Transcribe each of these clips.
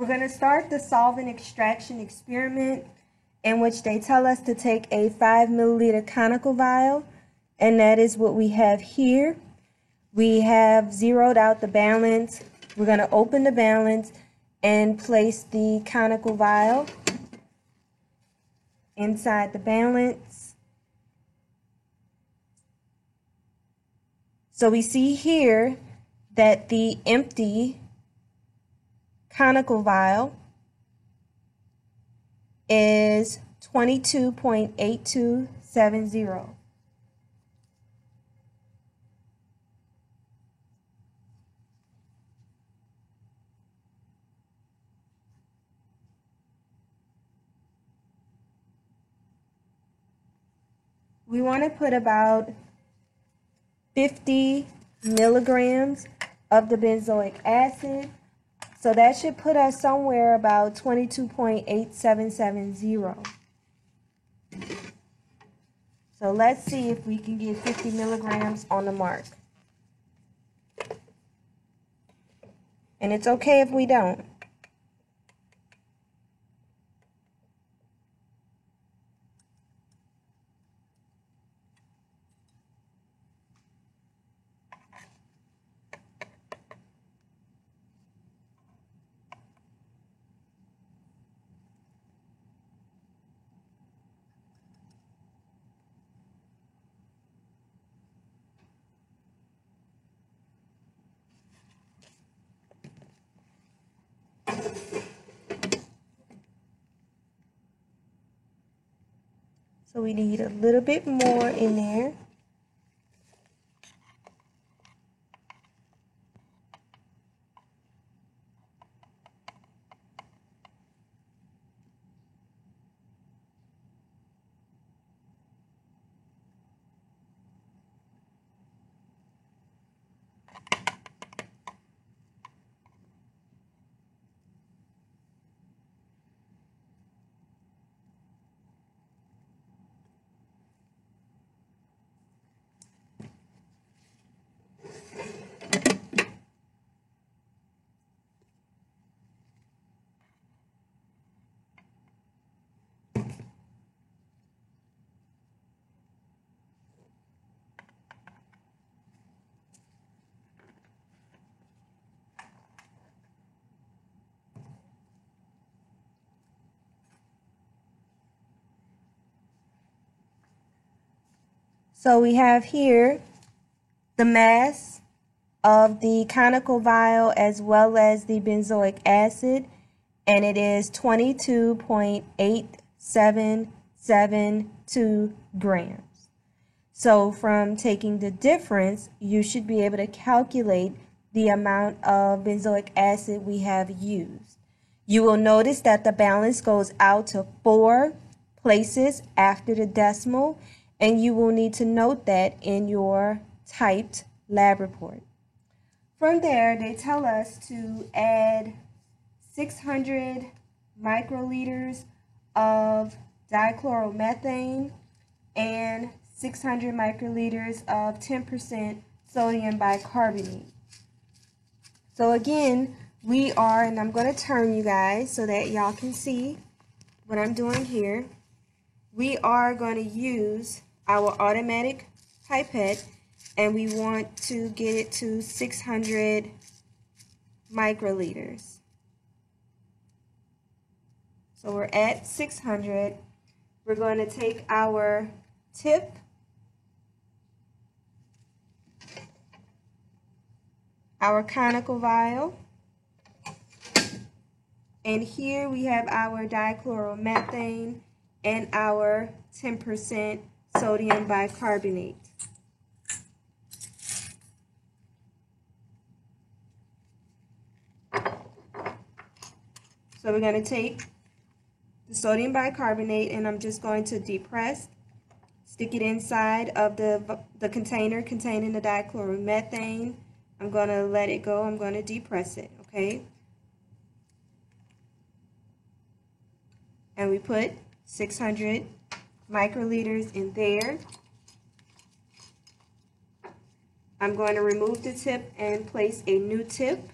We're going to start the solvent extraction experiment, in which they tell us to take a 5 milliliter conical vial, and that is what we have here. We have zeroed out the balance. We're going to open the balance and place the conical vial inside the balance. So we see here that the empty conical vial is 22.8270. We want to put about 50 milligrams of the benzoic acid. So that should put us somewhere about 22.8770. So let's see if we can get 50 milligrams on the mark. And it's okay if we don't. So we need a little bit more in there. So we have here the mass of the conical vial as well as the benzoic acid, and it is 22.8772 grams. So from taking the difference, you should be able to calculate the amount of benzoic acid we have used. You will notice that the balance goes out to 4 places after the decimal, and you will need to note that in your typed lab report. From there, they tell us to add 600 microliters of dichloromethane and 600 microliters of 10% sodium bicarbonate. So again, we are, and I'm going to turn you guys so that y'all can see what I'm doing here. We are going to use our automatic pipette, and we want to get it to 600 microliters. So we're at 600. We're going to take our tip, our conical vial, and here we have our dichloromethane and our 10% sodium bicarbonate. So we're going to take the sodium bicarbonate, and I'm just going to depress, stick it inside of the container containing the dichloromethane. I'm going to let it go. I'm going to depress it, okay? And we put 600 microliters in there. I'm going to remove the tip and place a new tip.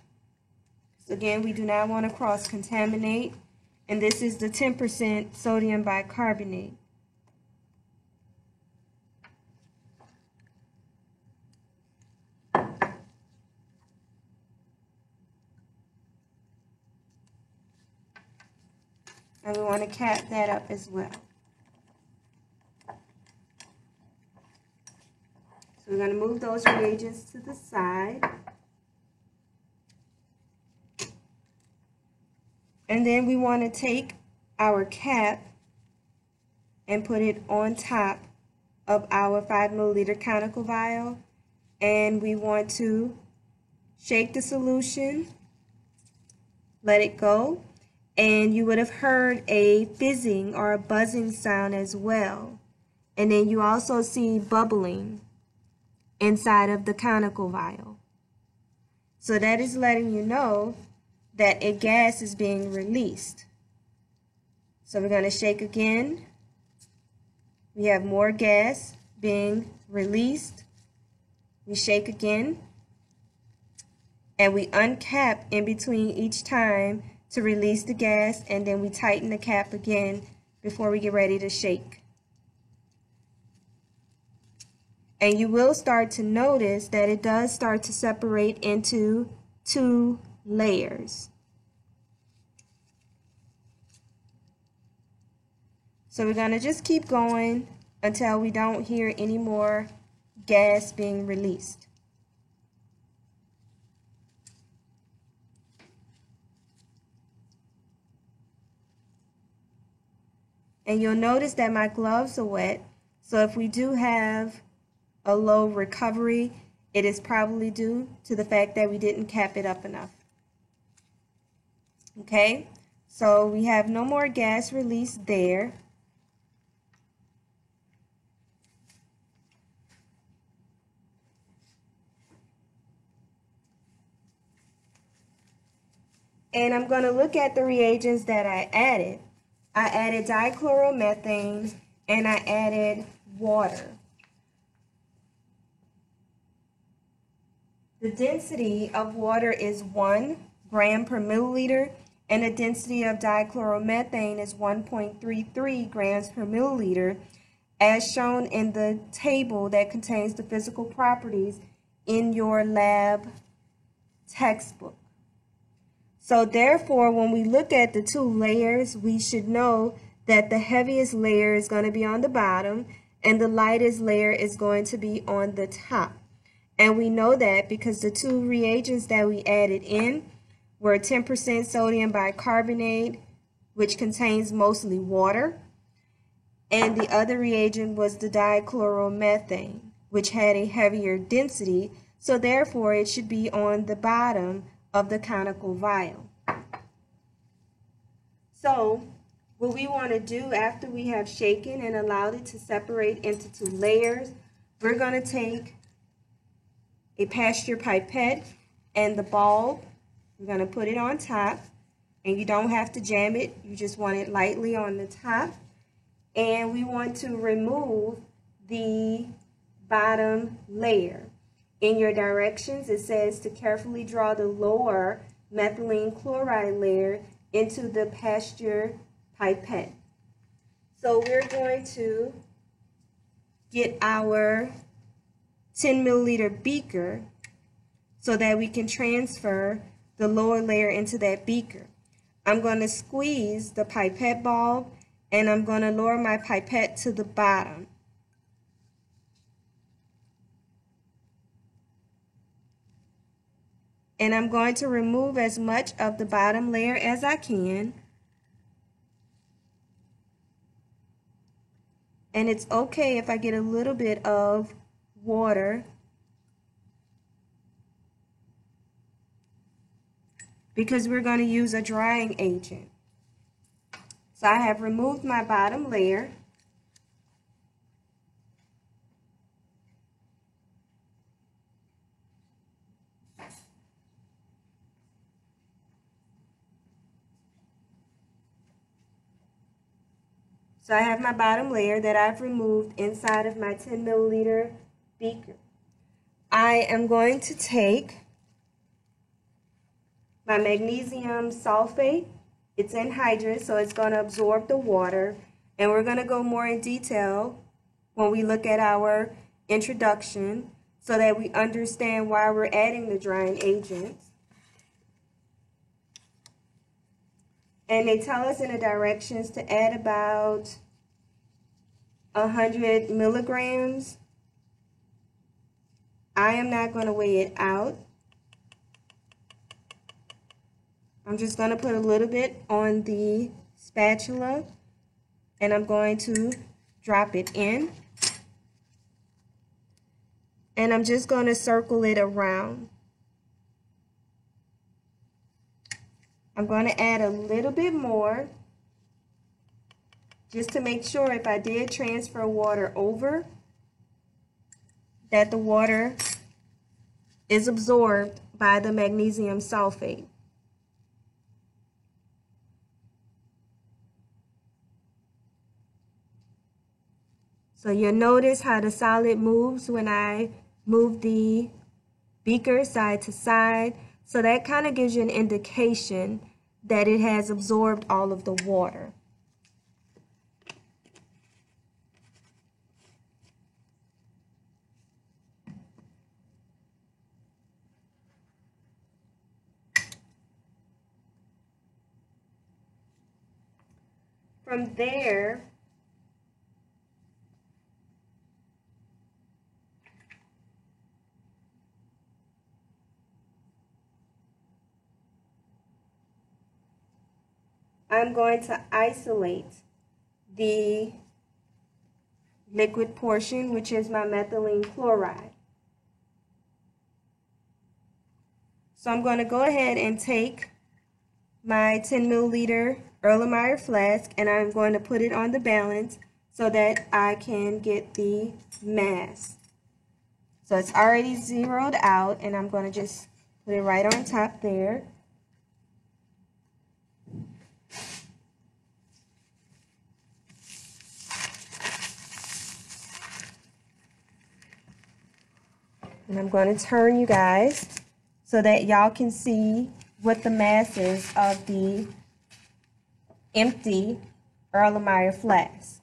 So again, we do not want to cross-contaminate. And this is the 10% sodium bicarbonate. And we want to cap that up as well. So we're going to move those reagents to the side. And then we want to take our cap and put it on top of our 5 milliliter conical vial. And we want to shake the solution, let it go. And you would have heard a fizzing or a buzzing sound as well. And then you also see bubbling inside of the conical vial. So that is letting you know that a gas is being released. So we're going to shake again. We have more gas being released. We shake again. And we uncap in between each time to release the gas, and then we tighten the cap again before we get ready to shake. And you will start to notice that it does start to separate into 2 layers. So we're going to just keep going until we don't hear any more gas being released. And you'll notice that my gloves are wet, so if we do have a low recovery, it is probably due to the fact that we didn't cap it up enough. Okay, so we have no more gas released there. And I'm going to look at the reagents that I added. I added dichloromethane and I added water. The density of water is 1 gram per milliliter, and the density of dichloromethane is 1.33 grams per milliliter, as shown in the table that contains the physical properties in your lab textbook. So therefore, when we look at the 2 layers, we should know that the heaviest layer is going to be on the bottom and the lightest layer is going to be on the top. And we know that because the 2 reagents that we added in were 10% sodium bicarbonate, which contains mostly water, and the other reagent was the dichloromethane, which had a heavier density, so therefore it should be on the bottom of the conical vial. So what we want to do after we have shaken and allowed it to separate into 2 layers, we're going to take a Pasteur pipette and the bulb. We're going to put it on top, and you don't have to jam it, you just want it lightly on the top. And we want to remove the bottom layer. In your directions, it says to carefully draw the lower methylene chloride layer into the Pasteur pipette. So we're going to get our 10 milliliter beaker so that we can transfer the lower layer into that beaker. I'm going to squeeze the pipette bulb, and I'm going to lower my pipette to the bottom. And I'm going to remove as much of the bottom layer as I can. And it's okay if I get a little bit of water, because we're going to use a drying agent. So I have removed my bottom layer. So I have my bottom layer that I've removed inside of my 10 milliliter beaker. I am going to take my magnesium sulfate. It's anhydrous, so it's going to absorb the water. And we're going to go more in detail when we look at our introduction so that we understand why we're adding the drying agents. And they tell us in the directions to add about 100 milligrams. I am not going to weigh it out. I'm just going to put a little bit on the spatula and I'm going to drop it in. And I'm just going to circle it around. I'm going to add a little bit more just to make sure if I did transfer water over, that the water is absorbed by the magnesium sulfate. So you'll notice how the solid moves when I move the beaker side to side. So that kind of gives you an indication that it has absorbed all of the water. From there, I'm going to isolate the liquid portion, which is my methylene chloride. So I'm going to go ahead and take my 10 milliliter Erlenmeyer flask and I'm going to put it on the balance so that I can get the mass. So it's already zeroed out and I'm going to just put it right on top there. And I'm going to turn you guys so that y'all can see what the mass is of the empty Erlenmeyer flask.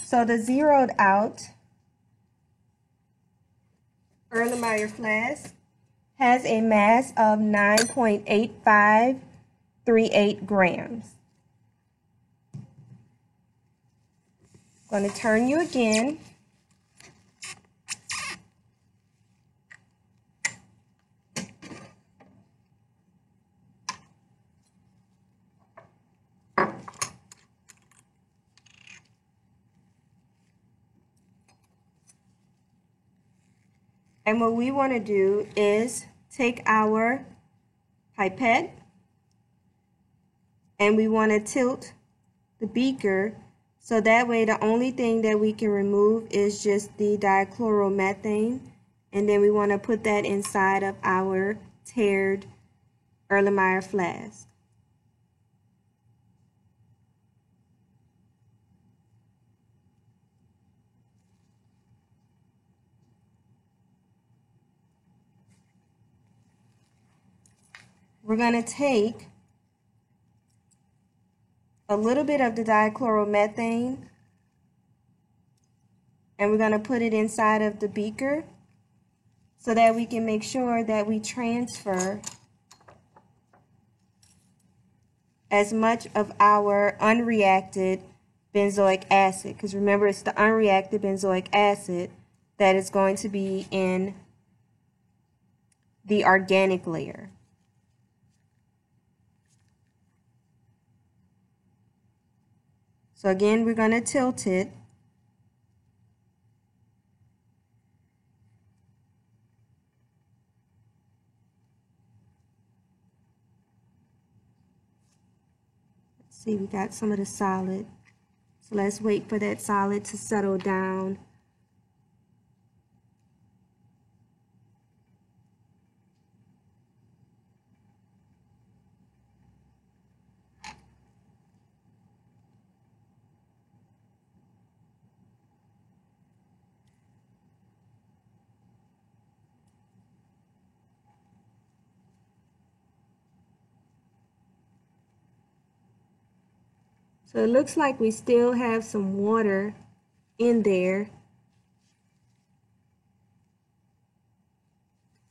So the zeroed out Erlenmeyer flask has a mass of 9.8538 grams. I'm going to turn you again. And what we want to do is take our pipette and we want to tilt the beaker so that way the only thing that we can remove is just the dichloromethane, and then we want to put that inside of our tiered Erlenmeyer flask. We're going to take a little bit of the dichloromethane and we're going to put it inside of the beaker so that we can make sure that we transfer as much of our unreacted benzoic acid, because remember it's the unreacted benzoic acid that is going to be in the organic layer. So again, we're going to tilt it. See, we got some of the solid. So let's wait for that solid to settle down. So it looks like we still have some water in there.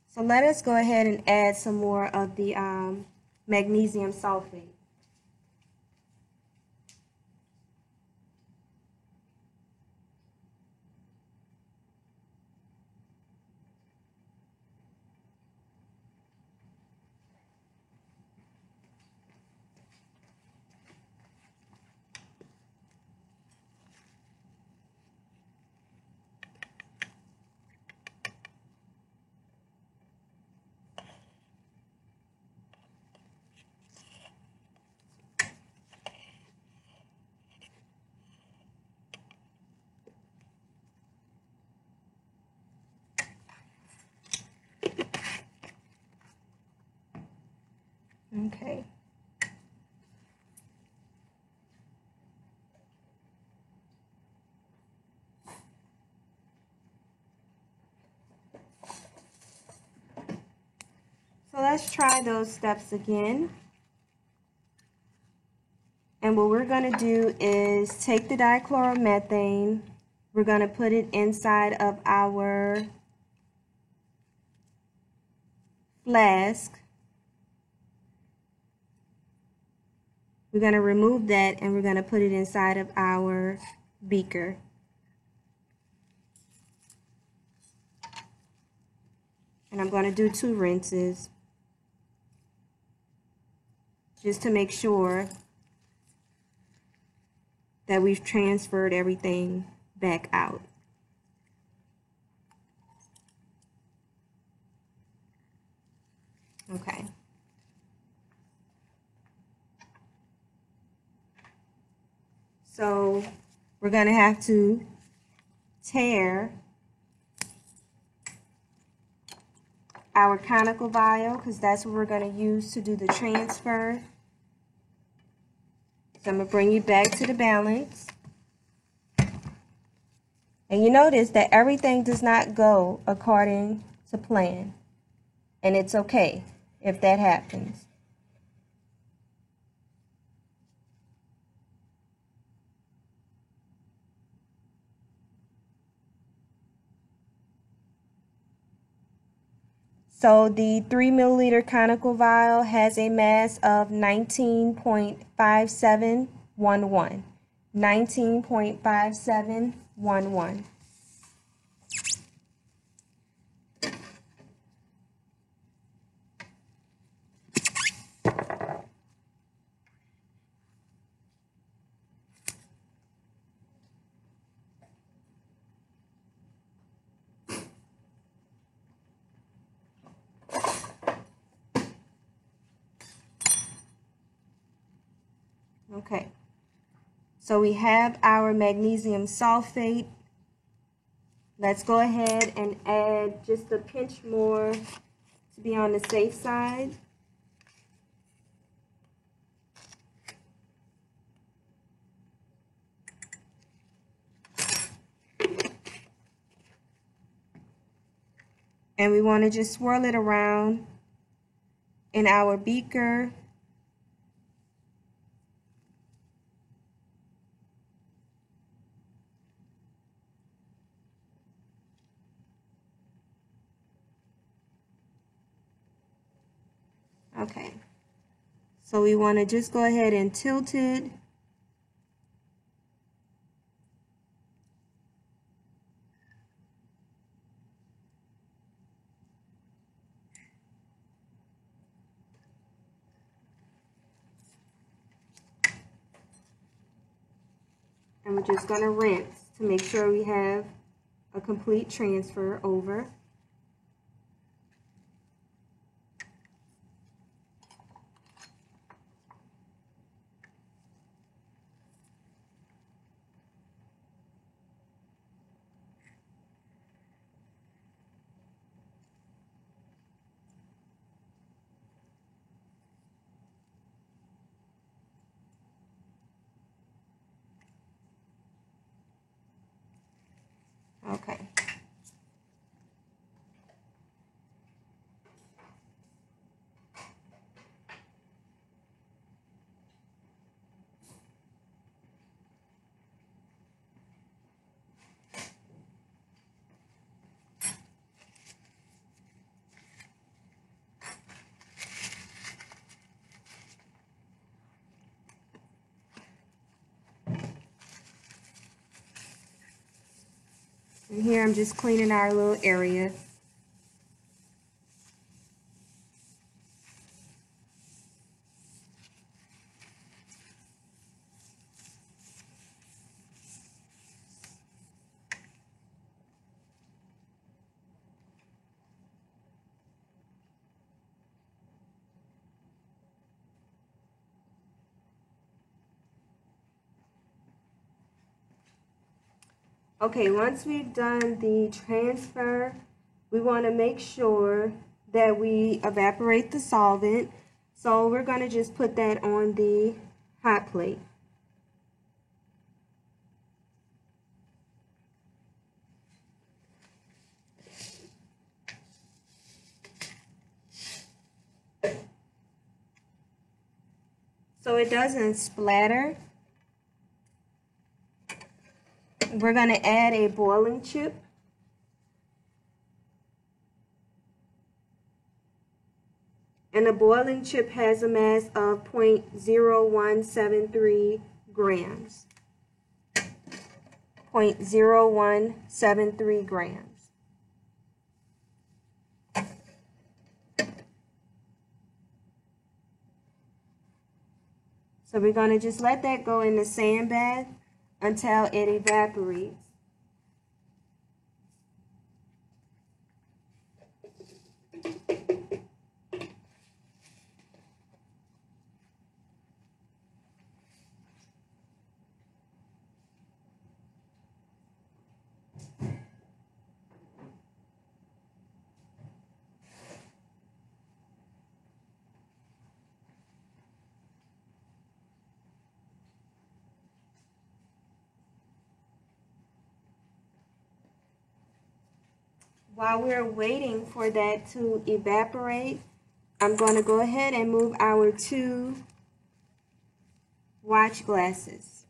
So let us go ahead and add some more of the magnesium sulfate. Okay. So let's try those steps again. And what we're going to do is take the dichloromethane. We're going to put it inside of our flask. We're going to remove that and we're going to put it inside of our beaker. And I'm going to do 2 rinses just to make sure that we've transferred everything back out. Okay. So we're going to have to tare our conical vial because that's what we're going to use to do the transfer. So I'm going to bring you back to the balance. And you notice that everything does not go according to plan. And it's okay if that happens. So the 3 milliliter conical vial has a mass of 19.5711. 19.5711. Okay, so we have our magnesium sulfate. Let's go ahead and add just a pinch more to be on the safe side. And we want to just swirl it around in our beaker. Okay, so we want to just go ahead and tilt it. And we're just going to rinse to make sure we have a complete transfer over. And here I'm just cleaning our little area. Okay, once we've done the transfer, we want to make sure that we evaporate the solvent. So we're going to just put that on the hot plate. So it doesn't splatter. We're going to add a boiling chip. And the boiling chip has a mass of 0.0173 grams. 0.0173 grams. So we're going to just let that go in the sand bath until it evaporates. While we're waiting for that to evaporate, I'm going to go ahead and move our 2 watch glasses.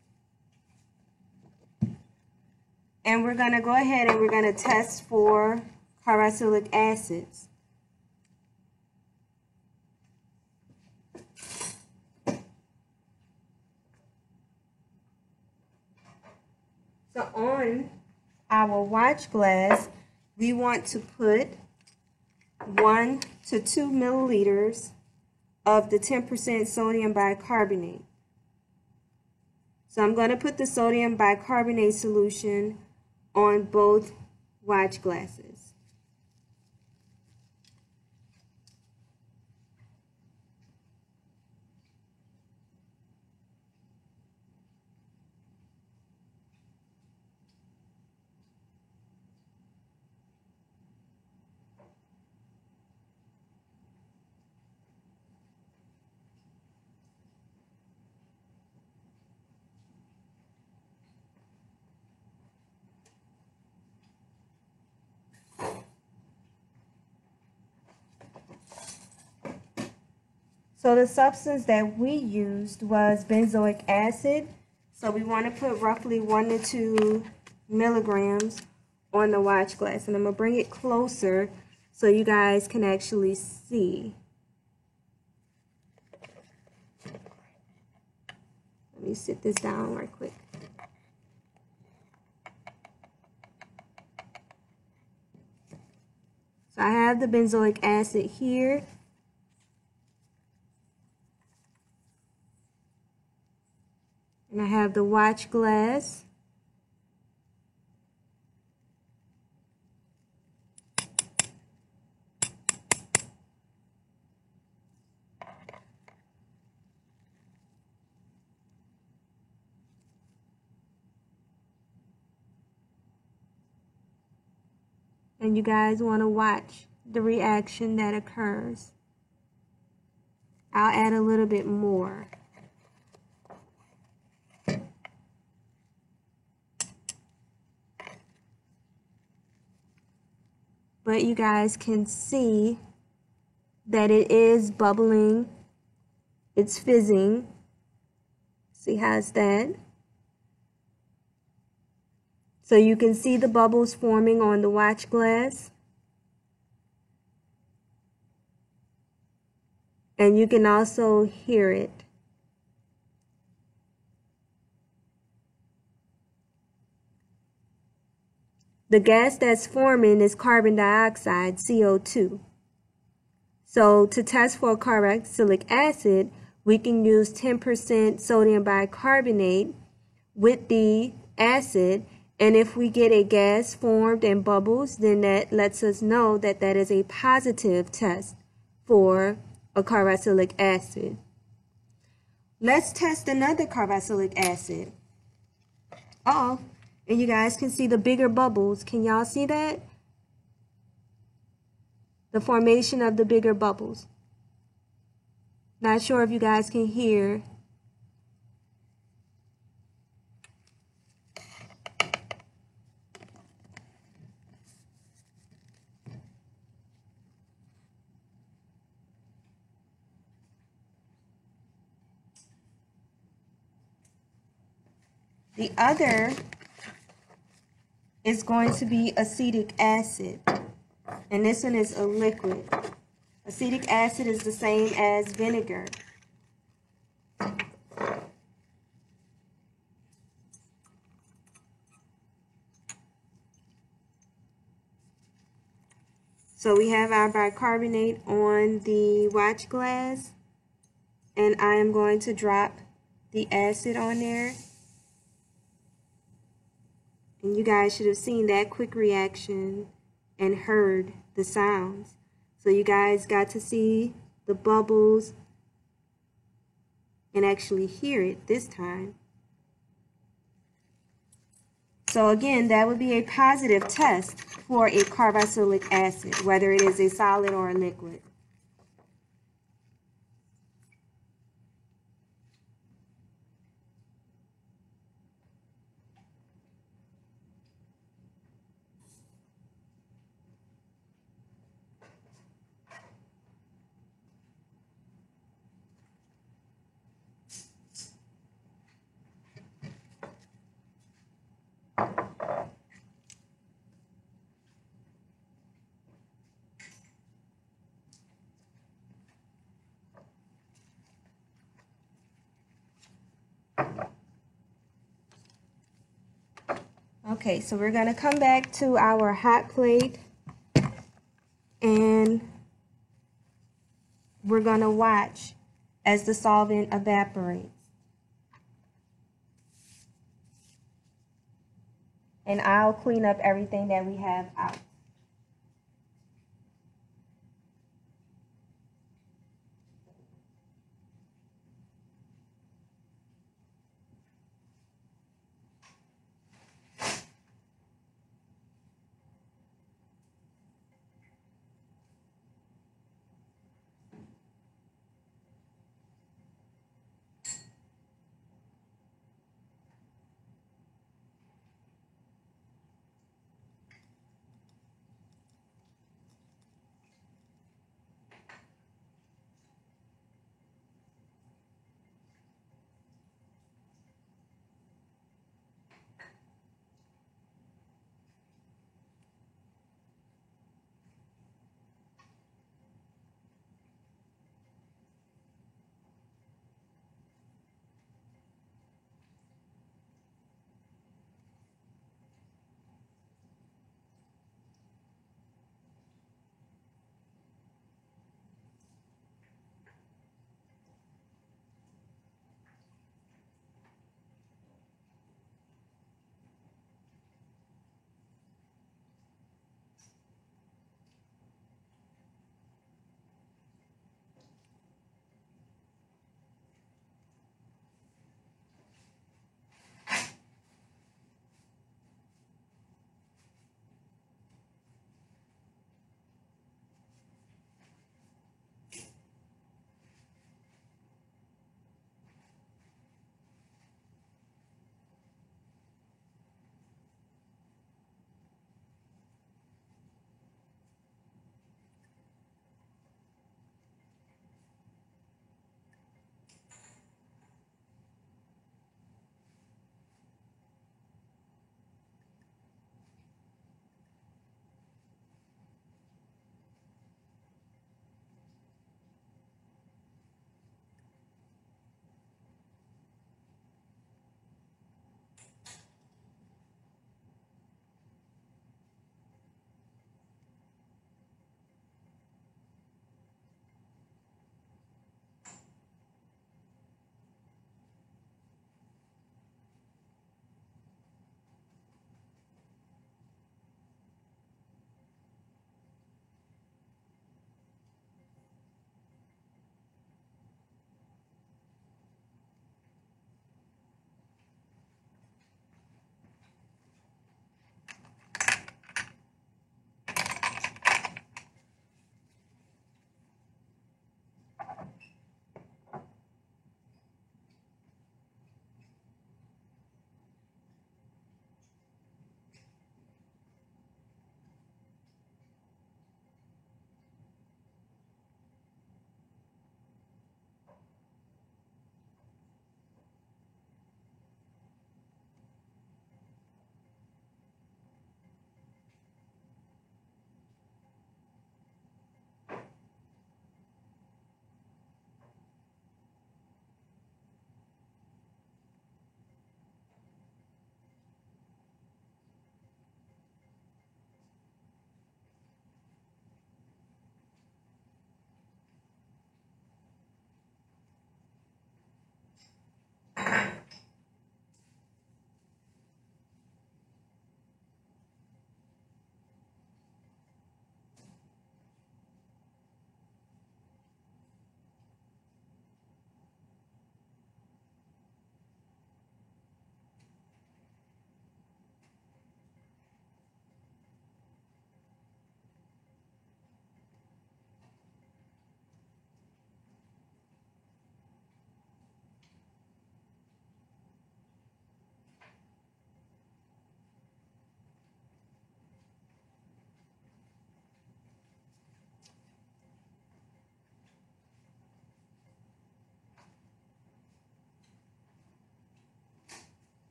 And we're going to go ahead and we're going to test for carboxylic acids. So on our watch glass, we want to put 1 to 2 milliliters of the 10% sodium bicarbonate. So I'm going to put the sodium bicarbonate solution on both watch glasses. So the substance that we used was benzoic acid. So we want to put roughly 1 to 2 milligrams on the watch glass. And I'm going to bring it closer so you guys can actually see. Let me sit this down right quick. So I have the benzoic acid here. And I have the watch glass. And you guys want to watch the reaction that occurs. I'll add a little bit more. But you guys can see that it is bubbling. It's fizzing. See how it's that? So you can see the bubbles forming on the watch glass. And you can also hear it. the gas that's forming is carbon dioxide, CO2. So to test for carboxylic acid, we can use 10% sodium bicarbonate with the acid, and if we get a gas formed and bubbles, then that lets us know that that is a positive test for a carboxylic acid. Let's test another carboxylic acid. And you guys can see the bigger bubbles. Can y'all see that? The formation of the bigger bubbles. Not sure if you guys can hear. The other is going to be acetic acid, and this one is a liquid. Acetic acid is the same as vinegar. So we have our bicarbonate on the watch glass, and I am going to drop the acid on there. And you guys should have seen that quick reaction and heard the sounds. So you guys got to see the bubbles and actually hear it this time. So again, that would be a positive test for a carboxylic acid, whether it is a solid or a liquid. Okay, so we're going to come back to our hot plate, and we're going to watch as the solvent evaporates. And I'll clean up everything that we have out.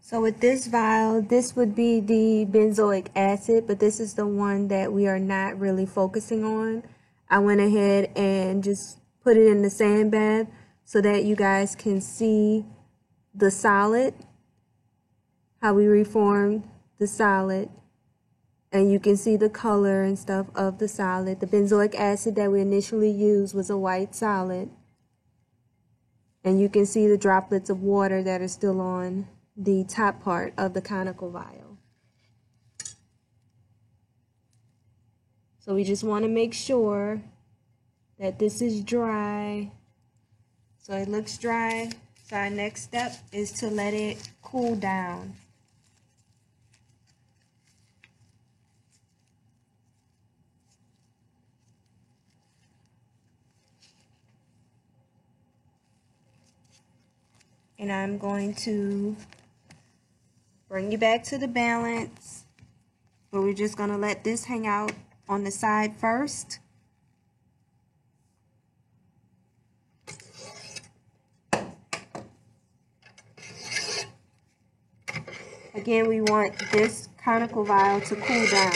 So with this vial, this would be the benzoic acid, but this is the one that we are not really focusing on. I went ahead and just put it in the sand bath so that you guys can see the solid, how we reformed the solid, and you can see the color and stuff of the solid. The benzoic acid that we initially used was a white solid, and you can see the droplets of water that are still on the top part of the conical vial. So we just want to make sure that this is dry. So it looks dry. So our next step is to let it cool down. And I'm going to bring you back to the balance, but we're just going to let this hang out on the side first. Again, we want this conical vial to cool down.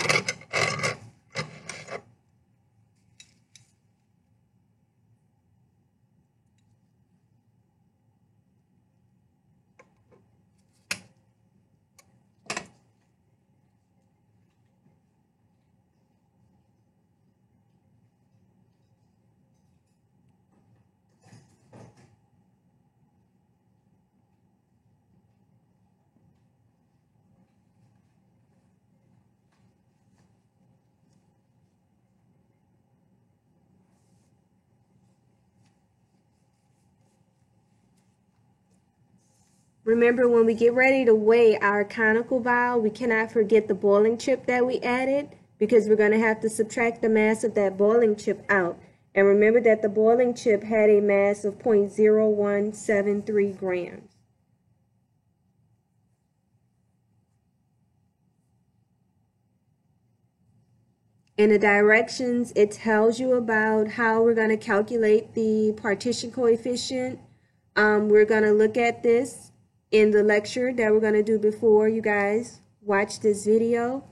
Remember, when we get ready to weigh our conical vial, we cannot forget the boiling chip that we added, because we're going to have to subtract the mass of that boiling chip out. And remember that the boiling chip had a mass of 0.0173 grams. In the directions, it tells you about how we're going to calculate the partition coefficient. We're going to look at this in the lecture that we're going to do before you guys watch this video.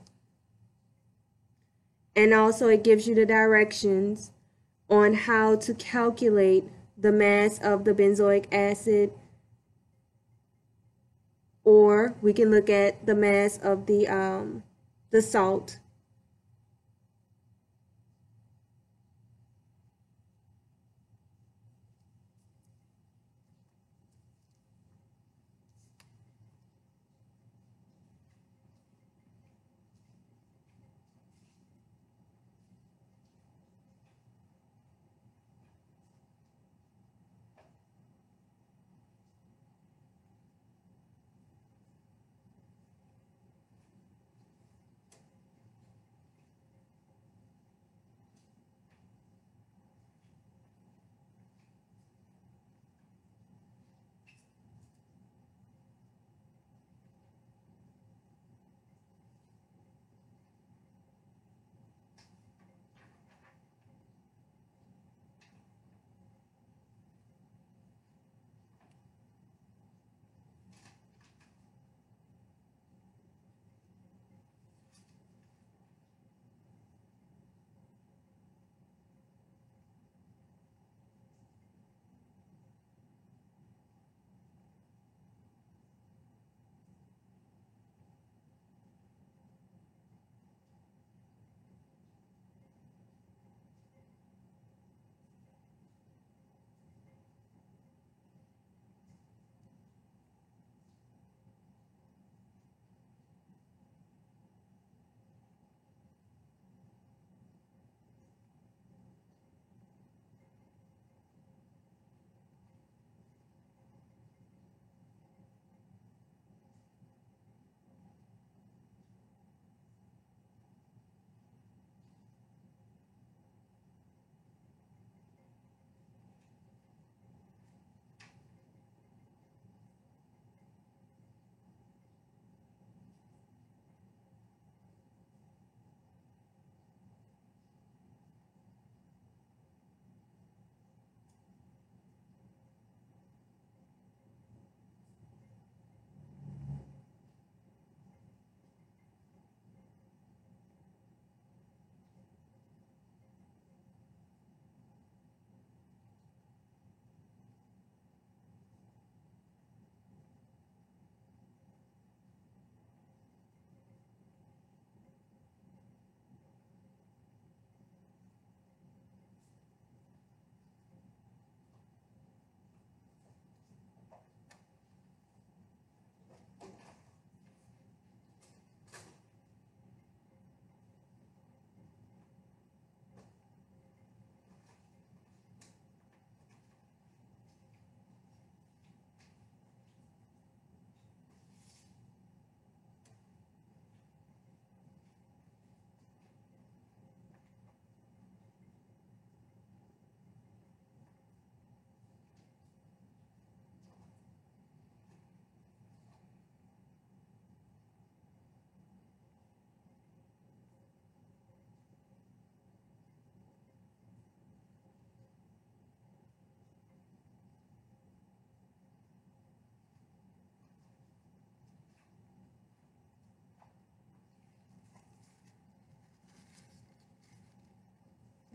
And also it gives you the directions on how to calculate the mass of the benzoic acid, or we can look at the mass of the salt.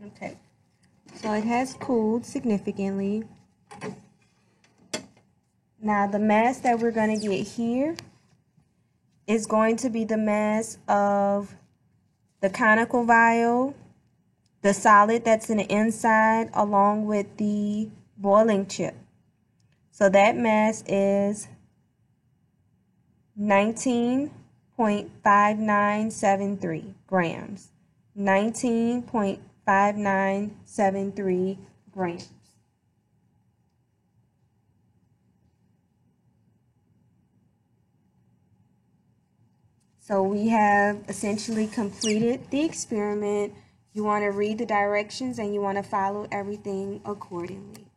Okay, so it has cooled significantly. Now the mass that we're going to get here is going to be the mass of the conical vial, the solid that's in the inside, along with the boiling chip. So that mass is 19.5973 grams. 19.5973 grams. So we have essentially completed the experiment. You want to read the directions and you want to follow everything accordingly.